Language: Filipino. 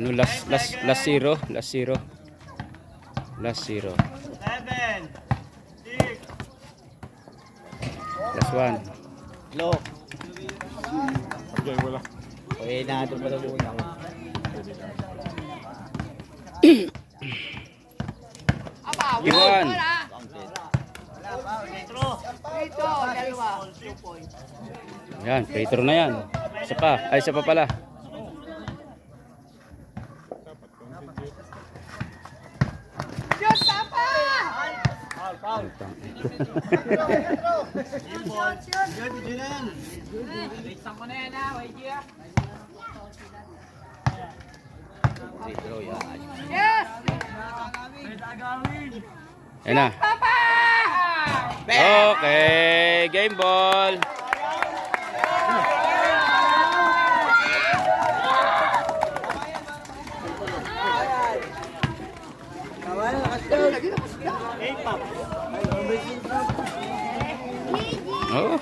Ano last zero, last zero. 7, 6. Last one. Low. Okay, wala. Okay na ito pala muna. Iwan. Ito, dalawa. 2 points. Yan, free throw na yan. Isa pa. Ay, isa pa pala. Shoot, tapa! Yes! Yan na. Tapa! Okay, game ball. Oh.